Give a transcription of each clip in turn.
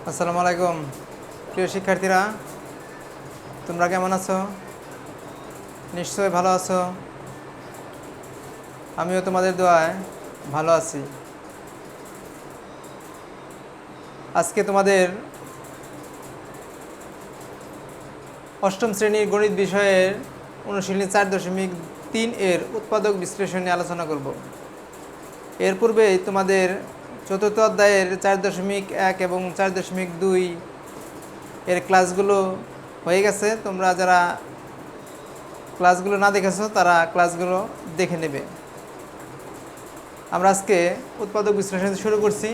আসসালামু আলাইকুম প্রিয় শিক্ষার্থীরা, তোমরা কেমন আছো? নিশ্চয়ই ভালো আছো। আমিও তোমাদের দোয়ায় ভালো আছি। আজকে তোমাদের অষ্টম শ্রেণীর গণিত বিষয়ের অনুশীলনী 4.3 এর উৎপাদক বিশ্লেষণ নিয়ে আলোচনা করব। এর পূর্বেই তোমাদের চতুর্থ অধ্যায়ের 4.1 এবং 4.2 এর ক্লাসগুলো হয়ে গেছে। তোমরা যারা ক্লাসগুলো না দেখেছো তারা ক্লাসগুলো দেখে নেবে। আমরা আজকে উৎপাদক বিশ্লেষণ শুরু করছি।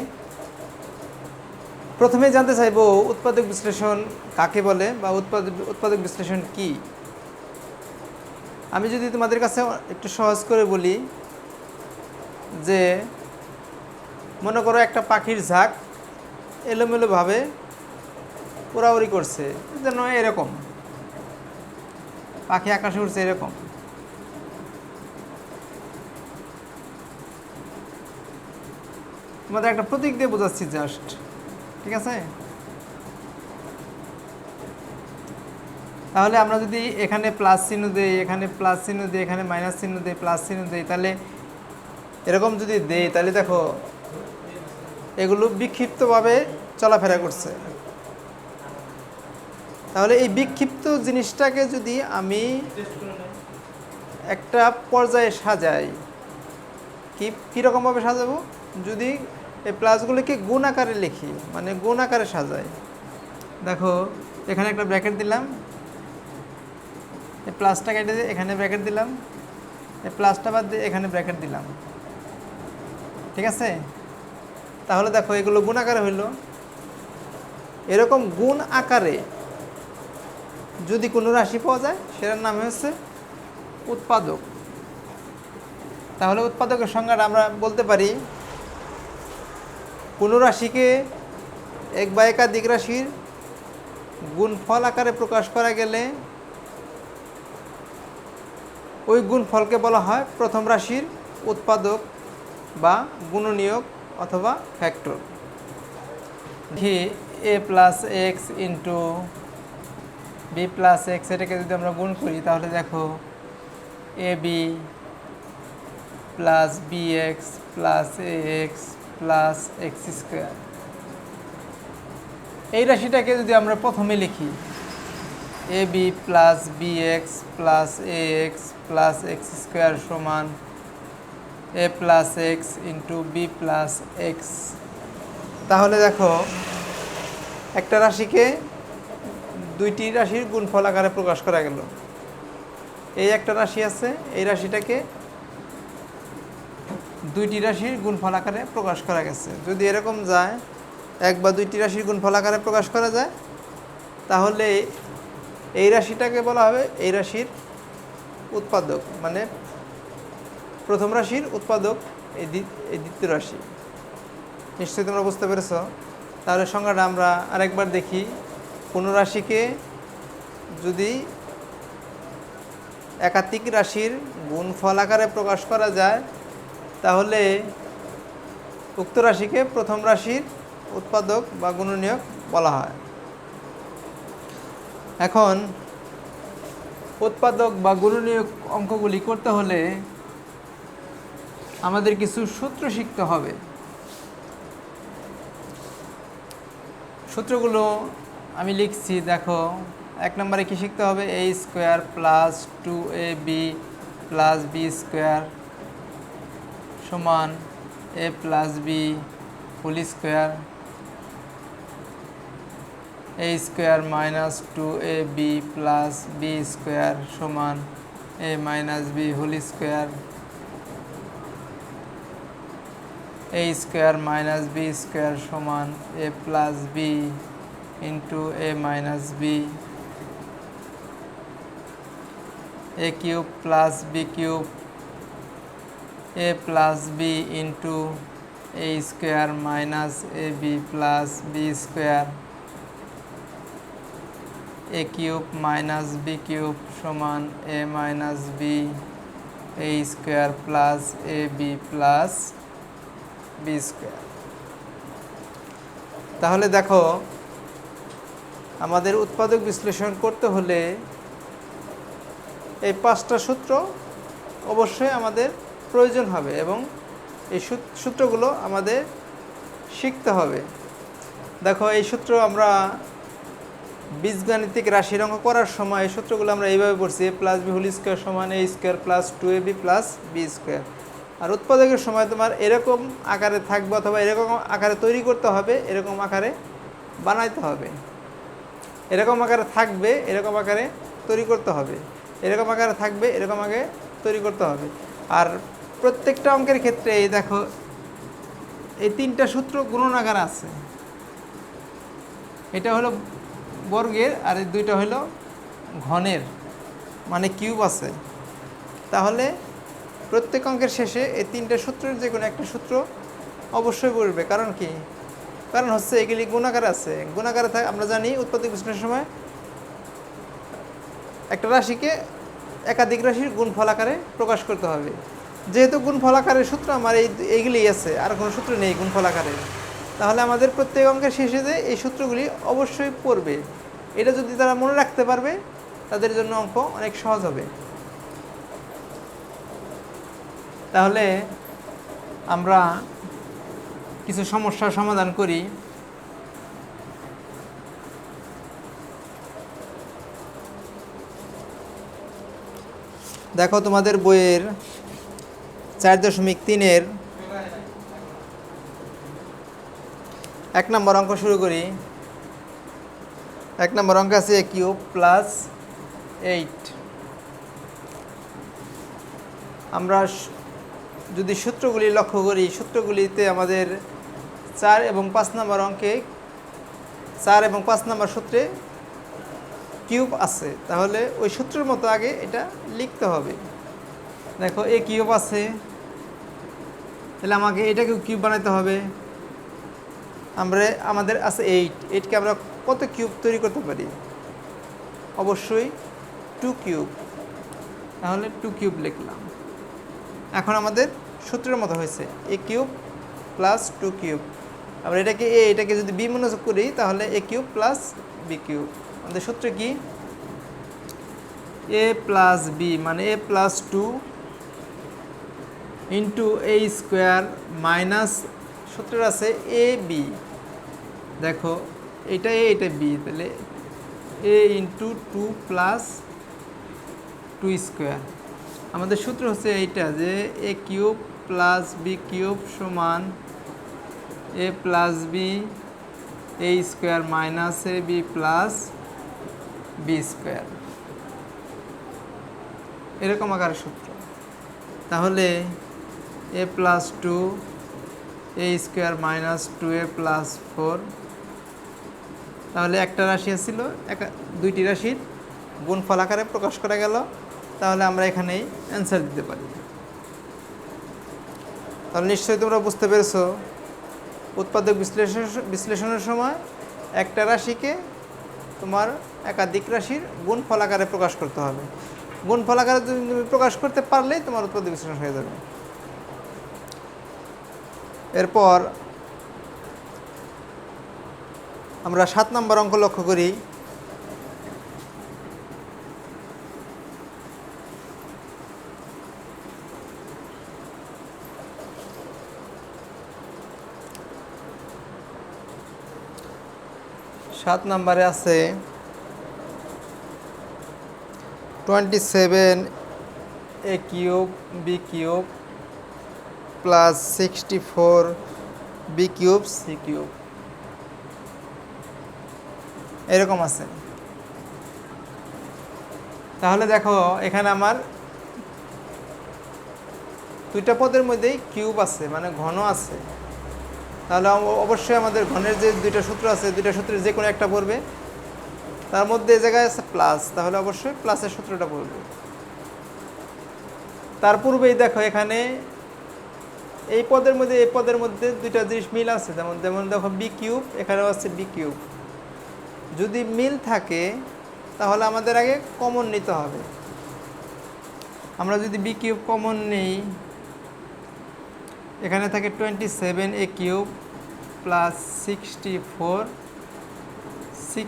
প্রথমে জানতে চাইব উৎপাদক বিশ্লেষণ কাকে বলে বা উৎপাদক বিশ্লেষণ কি। আমি যদি তোমাদের কাছে একটু সহজ করে বলি যে মনে করো একটা পাখির ঝাঁক এলোমেলোভাবে উড়াউড়ি করছে, যেন এরকম পাখি আকাশে উড়ছে এরকম। তোমাদের একটা প্রতীক দিয়ে বোঝাচ্ছি জাস্ট, ঠিক আছে? তাহলে আমরা যদি এখানে প্লাস চিহ্ন দিই, এখানে প্লাস চিহ্ন দিই, এখানে মাইনাস চিহ্ন দিই, প্লাস চিহ্ন দিই, তাহলে এরকম যদি দেই তাহলে দেখো এগুলো বিক্ষিপ্তভাবে চলাফেরা করছে। তাহলে এই বিক্ষিপ্ত জিনিসটাকে যদি আমি একটা পর্যায়ে সাজাই, কীরকমভাবে সাজাবো? যদি এই প্লাসগুলোকে গুণ আকারে লিখি, মানে গুণ আকারে সাজাই। দেখো এখানে একটা ব্র্যাকেট দিলাম, এই প্লাসটা কেটে দিয়ে এখানে ব্র্যাকেট দিলাম, এই প্লাসটা বাদ দিয়ে এখানে ব্র্যাকেট দিলাম, ঠিক আছে? তাহলে দেখো এগুলো গুণ আকারে হইল। এরকম গুণ আকারে যদি কোনো রাশি পাওয়া যায় সেটার নাম হচ্ছে উৎপাদক। তাহলে উৎপাদকের সংজ্ঞাটা আমরা বলতে পারি, কোনো রাশিকে এক বা একাধিক রাশির গুণফল আকারে প্রকাশ করা গেলে ওই গুণফলকে বলা হয় প্রথম রাশির উৎপাদক বা গুণনীয়ক অথবা factor. A plus X into B plus X, এটাকে যদি আমরা গুণ করি তাহলে দেখো A B plus B X plus A X plus X square. এই রাশিটাকে যদি আমরা প্রথমে লিখি A B plus B X plus A X plus X square সমান A plus X into B plus X. তাহলে দেখো একটা রাশিকে দুইটি রাশির গুণফল আকারে প্রকাশ করা গেল। এই একটা রাশি আছে, এই রাশিটাকে দুইটি রাশির গুণফল আকারে প্রকাশ করা গেছে। যদি এরকম যায়, এক বা দুইটি রাশির গুণফল আকারে প্রকাশ করা যায়, তাহলে এই রাশিটাকে বলা হবে এই রাশির উৎপাদক, মানে প্রথম রাশির উৎপাদক এই দ্বিতীয় রাশি। নিশ্চয়ই তোমরা বুঝতে পেরেছ। তাহলে সংজ্ঞাটা আমরা আরেকবার দেখি। কোনো রাশিকে যদি একাধিক রাশির গুণফল আকারে প্রকাশ করা যায় তাহলে উক্ত রাশিকে প্রথম রাশির উৎপাদক বা গুণনীয়ক বলা হয়। এখন উৎপাদক বা গুণনীয়ক অঙ্কগুলি করতে হলে আমাদের কিছু সূত্র শিখতে হবে। সূত্রগুলো আমি লিখছি, দেখো। এক নম্বরে কি শিখতে হবে? A square plus 2ab plus B square সমান A plus B whole square, A square minus 2ab plus B square সমান A minus B whole square, A square minus B square সমান A plus B into A minus B, A cube plus B cube, A plus B into A square minus A B plus B square, A cube minus B cube সমান A minus B A square plus A B plus B square. তাহলে দেখো আমাদের উৎপাদক বিশ্লেষণ করতে হলে এই 5টা সূত্র অবশ্যই আমাদের প্রয়োজন হবে এবং এই সূত্রগুলো আমাদের শিখতে হবে। দেখো এই সূত্র আমরা বীজগাণিতিক রাশির অঙ্ক করার সময় এই সূত্রগুলো আমরা এইভাবে পড়ছি, a + b হোল স্কোয়ার সমান a square plus 2ab plus b square. আর উৎপাদকের সময় তোমার এরকম আকারে থাকবে অথবা এরকম আকারে তৈরি করতে হবে, এরকম আকারে বানাইতে হবে, এরকম আকারে থাকবে, এরকম আকারে তৈরি করতে হবে, এরকম আকারে থাকবে, এরকম আগে তৈরি করতে হবে। আর প্রত্যেকটা অঙ্কের ক্ষেত্রে এই দেখো এই 3টা সূত্র গুণনাগার আছে, এটা হলো বর্গের আর এই 2টা হলো ঘনের, মানে কিউব আছে। তাহলে প্রত্যেক অঙ্কের শেষে এই 3টা সূত্রের যে কোনো একটা সূত্র অবশ্যই পড়বে। কারণ কি? কারণ হচ্ছে এগুলি গুণাকার আছে। গুণাকারে থাকে আমরা জানি উৎপাদক বিশ্লেষণের সময় একটা রাশিকে একাধিক রাশির গুণফল আকারে প্রকাশ করতে হবে। যেহেতু গুণফল আকারের সূত্র আমার এইগুলি আছে, আর কোনো সূত্র নেই গুণফল আকারের, তাহলে আমাদের প্রত্যেক অঙ্কের শেষে যে এই সূত্রগুলি অবশ্যই পড়বে। এটা যদি তারা মনে রাখতে পারবে তাদের জন্য অঙ্ক অনেক সহজ হবে। তাহলে আমরা কিছু সমস্যার সমাধান করি। দেখো তোমাদের বইয়ের 4.3-এর 1 নম্বর অঙ্ক শুরু করি। 1 নম্বর অঙ্ক আছে a³ + 8। আমরা যদি সূত্রগুলি লক্ষ্য করি, সূত্রগুলিতে আমাদের 4 এবং 5 নম্বর অঙ্কে 4 এবং 5 নম্বর সূত্রে কিউব আছে, তাহলে ওই সূত্রের মতো আগে এটা লিখতে হবে। দেখো a³ আছে, তাহলে আমাকে এটাকেও কিউব বানাতে হবে। আমাদের আছে 8কে আমরা কত কিউব তৈরি করতে পারি? অবশ্যই 2 কিউব। তাহলে 2 কিউব লিখলাম। এখন আমাদের সূত্রের মতো হয়েছে a³ + 2 কিউব। আমরা এটাকে যদি b মনোযোগ করি তাহলে a³ + b³ আমাদের সূত্র কি? a + b মানে a + 2 into a square minus সূত্র আছে ab। দেখো এটা a এটা b, তাহলে a ইন্টু 2 + 2 স্কোয়ার। আমাদের সূত্র হচ্ছে এইটা যে a³ + b³ সমান a + b a square minus ab plus b square, এরকম আকারের সূত্র। তাহলে a + 2 a square minus 2a + 4, তাহলে একটা রাশি ছিল, দুইটি রাশির গুণফল আকারে প্রকাশ করা গেল। তাহলে আমরা এখানেই অ্যান্সার দিতে পারি। তাহলে নিশ্চয়ই তোমরা বুঝতে পেরেছো উৎপাদক বিশ্লেষণের সময় একটা রাশিকে তোমার একাধিক রাশির গুণফল আকারে প্রকাশ করতে হবে। গুণফল আকারে তুমি প্রকাশ করতে পারলেই তোমার উৎপাদক বিশ্লেষণ হয়ে যাবে। এরপর আমরা 7 নম্বর অঙ্ক লক্ষ্য করি। সাত নম্বরে আছে 27 a³ b³ + 64 b³ c³ এরকম আছে। তাহলে দেখো এখানে আমার দুইটা পদের মধ্যেই কিউব আছে, মানে ঘন আছে। তাহলে অবশ্যই আমাদের ঘনের যে দুইটা সূত্র আছে, দুইটা সূত্রের যে কোনো একটা পড়বে। তার মধ্যে এই জায়গায় আছে প্লাস, তাহলে অবশ্যই প্লাসের সূত্রটা পড়বে। তার পূর্বেই দেখো এখানে এই পদের মধ্যে দুইটা জিনিস মিল আছে, যেমন দেখো b³ এখানেও আছে b³। যদি মিল থাকে তাহলে আমাদের আগে কমন নিতে হবে। আমরা যদি b³ কমন নেই, এখানে থাকে 27 a³ + 64 c³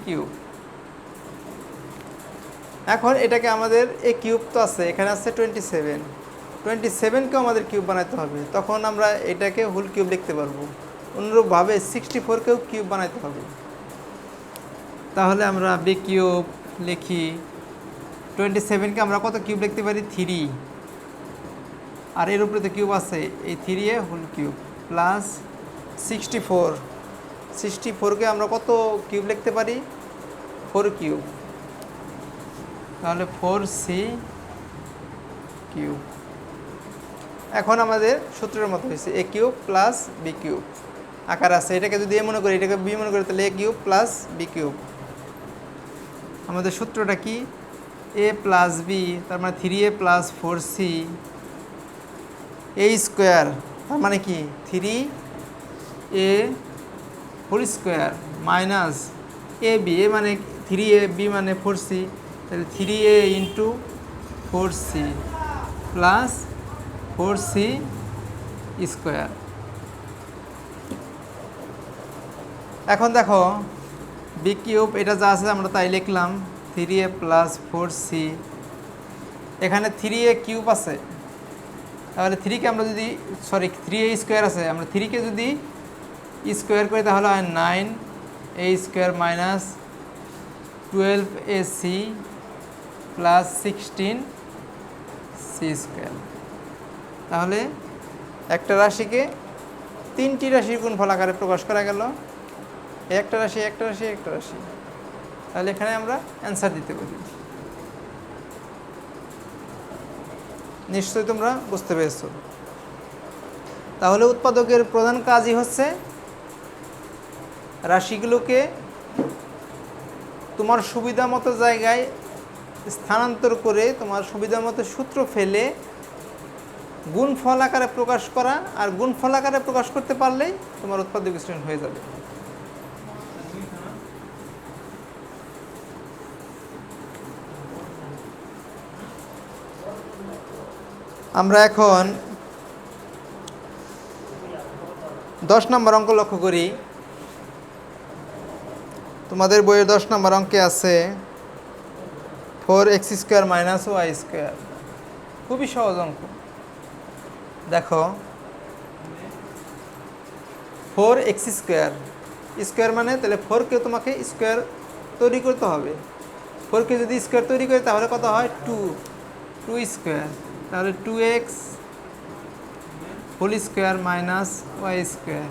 এখন এটাকে আমাদের এ কিউব তো আছে, এখানে আছে 27, 27কেও আমাদের কিউব বানাতে হবে, তখন আমরা এটাকে হোল কিউব লিখতে পারবো। অনুরূপভাবে 64কেও কিউব বানাতে হবে। তাহলে আমরা বি কিউব লিখি, 27কে আমরা কত কিউব লিখতে পারি? 3, আর এর উপরে তো কিউব আছে, এই 3 এ হোল কিউব প্লাস 64কে আমরা কত কিউব লিখতে পারি? 4 কিউব, তাহলে 4c কিউব। এখন আমাদের সূত্রের মতো হয়েছে এ কিউব প্লাস বি কিউব আকার আছে। এটাকে যদি এ মনে করি, এটাকে বি মনে করি, তাহলে এ কিউব প্লাস বি কিউব। আমাদের সূত্রটা কি? এ প্লাস বি, তার মানে 3a প্লাস 4c এ স্কোয়ার, তার মানে কি 3a whole square minus A B, A মানে 3a, বি মানে 4c, তাহলে 3a into 4c plus 4c square. এখন দেখো বি কিউব এটা যা আছে আমরা তাই লিখলাম, 3a প্লাস 4c, এখানে 3a কিউব আছে, তাহলে 3কে আমরা যদি 3a স্কোয়ার আছে, আমরা 3কে যদি স্কোয়ার করি তাহলে হয় 9a square minus 12ac plus 16c square. তাহলে একটা রাশিকে 3টি রাশির গুণফল আকারে প্রকাশ করা গেল, একটা রাশি একটা রাশি একটা রাশি। তাহলে এখানে আমরা অ্যান্সার দিতে পারি। নিশ্চয়ই তোমরা বুঝতে পেরেছ। তাহলে উৎপাদকের প্রধান কাজই হচ্ছে রাশিগুলোকে তোমার সুবিধা মতো জায়গায় স্থানান্তর করে তোমার সুবিধা মতো সূত্র ফেলে গুণফল আকারে প্রকাশ করা, আর গুণফল আকারে প্রকাশ করতে পারলেই তোমার উৎপাদক বিশ্লেষণ হয়ে যাবে। আমরা এখন 10 নম্বর অঙ্ক লক্ষ্য করি। তোমাদের বইয়ের 10 নম্বর অঙ্কে আছে 4x square minus Y square. খুবই সহজ অঙ্ক। দেখো 4x স্কোয়ার, স্কোয়ার মানে তাহলে 4কে তোমাকে স্কোয়ার তৈরি করতে হবে। 4কে যদি স্কোয়ার তৈরি করে তাহলে কত হয়? 2 স্কোয়ার, তাহলে 2x whole square minus Y square.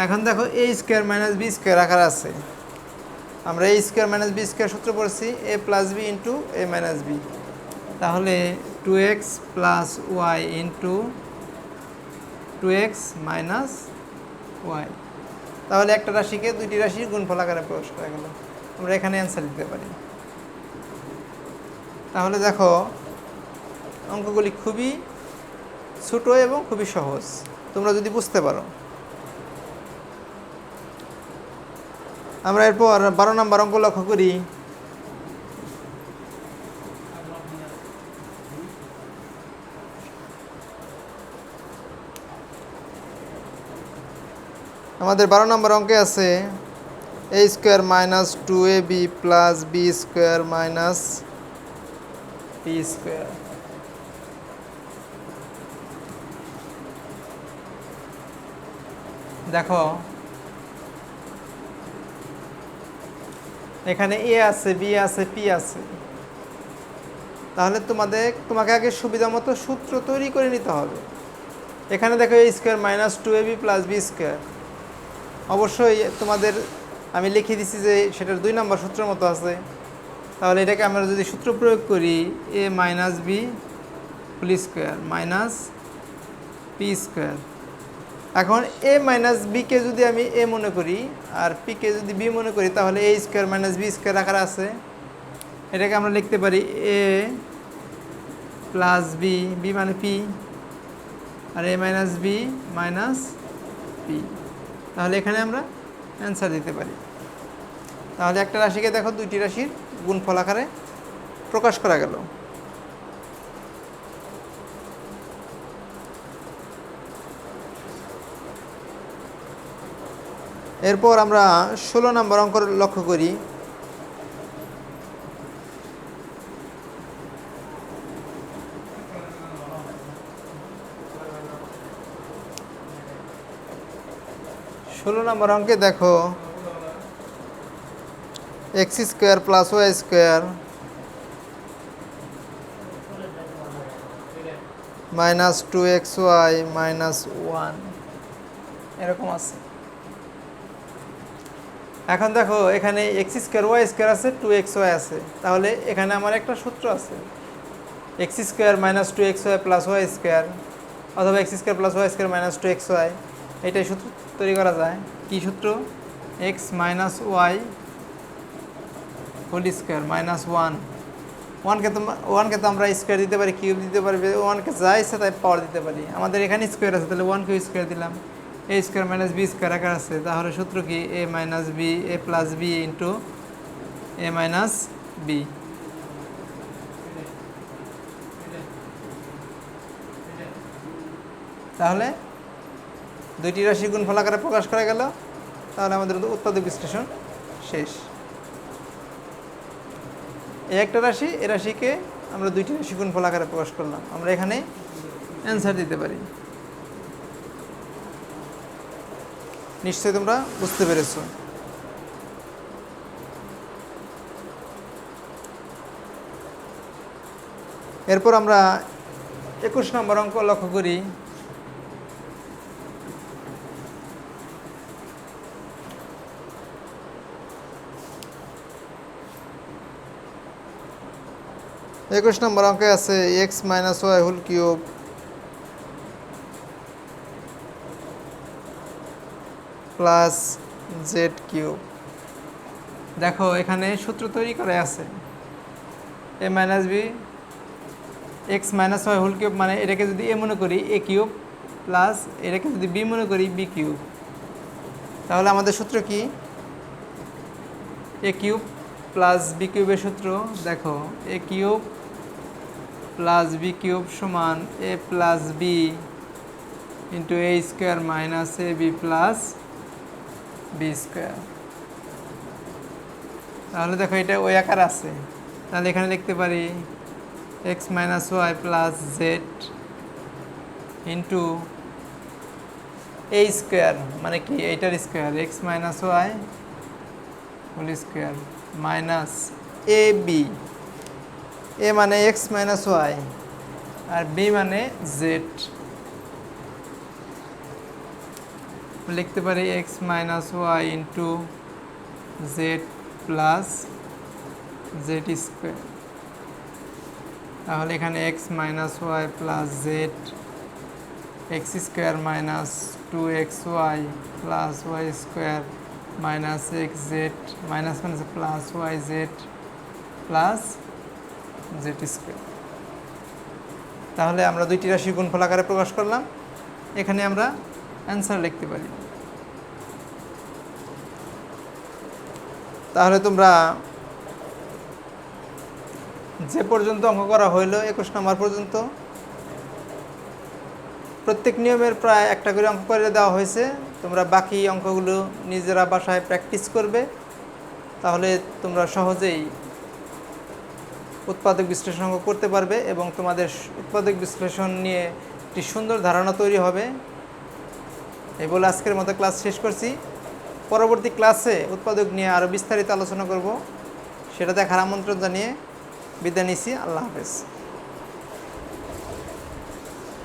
এখন দেখো A square minus B square আকার আছে, আমরা A square minus B square সূত্র পড়ছি A plus B into A minus B. তাহলে 2x plus Y into 2x minus Y. তাহলে একটা রাশিকে দুইটি রাশির গুণফল আকারে প্রকাশ করা গেল। আমরা এখানে অ্যান্সার দিতে পারি। তাহলে দেখো অঙ্কগুলি খুবই ছোট এবং খুবই সহজ, তোমরা যদি বুঝতে পারো। আমরা এরপর 12 নম্বর অঙ্ক লক্ষ্য করি। আমাদের 12 নম্বর অঙ্কে আছে a square minus 2ab plus B square minus P square. দেখো এখানে এ আছে, বি আছে, পি আছে। তাহলে তোমাকে আগে সুবিধা মতো সূত্র তৈরি করে নিতে হবে। এখানে দেখো A square minus 2ab plus B square, অবশ্যই তোমাদের আমি লিখে দিচ্ছি যে সেটার 2 নম্বর সূত্রের মতো আছে। তাহলে এটাকে আমরা যদি সূত্র প্রয়োগ করি A minus B whole square minus P square. এখন এ মাইনাস বিকে যদি আমি এ মনে করি আর পিকে যদি বি মনে করি, তাহলে এ স্কোয়ার মাইনাস বি স্কোয়ার আকারে আছে। এটাকে আমরা লিখতে পারি এ প্লাস বি, বি মানে পি, আর এ মাইনাস বি মাইনাস পি। তাহলে এখানে আমরা অ্যান্সার দিতে পারি। তাহলে একটা রাশিকে দেখো দুইটি রাশির গুণফল আকারে প্রকাশ করা গেল। এরপর আমরা 16 নম্বর অঙ্ক লক্ষ্য করি। 16 নম্বর অঙ্কে দেখো X square plus Y square minus 2xy minus 1 এরকম আছে। এখন দেখো এখানে এক্স স্কোয়ার ওয়াই স্কোয়ার আছে, 2xy আছে, তাহলে এখানে আমার একটা সূত্র আছে X square minus 2xy plus Y square, অথবা X square plus Y square minus 2xy। এইটাই সূত্র তৈরি করা যায়। কি সূত্র? X minus Y whole square minus 1। ওয়ানকে তো আমরা স্কোয়ার দিতে পারি, কিউব দিতে পারি, ওয়ানকে যা ইচ্ছে তাই পাওয়ার দিতে পারি। আমাদের এখানে স্কোয়ার আছে, তাহলে 1 কে স্কোয়ার দিলাম, এ স্কোয়ার মাইনাস বি স্কোয়ার আকার আছে। তাহলে সূত্র কি? এ minus B A plus B into A minus B. তাহলে দুইটি রাশি গুণফল আকারে প্রকাশ করা গেল। তাহলে আমাদের উৎপাদক বিশ্লেষণ শেষ। এই একটা রাশি, এই রাশিকে আমরা দুইটি রাশি গুণফল আকারে প্রকাশ করলাম। আমরা এখানে অ্যান্সার দিতে পারি। নিশ্চয়ই তোমরা বুঝতে পেরেছো। এরপর আমরা 21 নম্বর অঙ্ক লক্ষ্য করি। একুশ নম্বর অঙ্কে আছে X minus Y whole cube plus Z cube. দেখো এখানে সূত্র তৈরি করা আছে A minus B X minus Y whole cube, মানে এটাকে যদি এ মনে করি এ কিউব, প্লাস এটাকে যদি বি মনে করি বি কিউব। তাহলে আমাদের সূত্র কি? এ কিউব প্লাস বি কিউবের সূত্র দেখো, এ কিউব প্লাস বি কিউব সমান A plus B into A square minus A B plus B square. তাহলে দেখো এটা ওই আকার আছে, তাহলে এখানে লিখতে পারি X minus Y plus Z into A square, মানে কি এইটার square, X minus Y whole square minus A B. A মানে এক্স মাইনাস ওয়াই আর বি মানে জেড। লিখতে পারি X minus Y into Z plus Z square. তাহলে এখানে X minus Y plus Z X square minus 2xy plus Y square minus X Z minus minus plus Y Z plus Z square. তাহলে আমরা দুইটি রাশি গুণফল আকারে প্রকাশ করলাম। এখানে আমরা অ্যান্সার লিখতে পারি। তাহলে তোমরা যে পর্যন্ত অঙ্ক করা হইল 21 নম্বর পর্যন্ত, প্রত্যেক নিয়মের প্রায় একটা করে অঙ্ক করে দেওয়া হয়েছে। তোমরা বাকি অঙ্কগুলো নিজেরা বাসায় প্র্যাকটিস করবে, তাহলে তোমরা সহজেই উৎপাদক বিশ্লেষণ অঙ্ক করতে পারবে এবং তোমাদের উৎপাদক বিশ্লেষণ নিয়ে একটি সুন্দর ধারণা তৈরি হবে। এই বলে আজকের মতো ক্লাস শেষ করছি। পরবর্তী ক্লাসে উৎপাদক নিয়ে আরও বিস্তারিত আলোচনা করব, সেটা দেখার আমন্ত্রণ জানিয়ে বিদায় নিচ্ছি। আল্লাহ হাফেজ।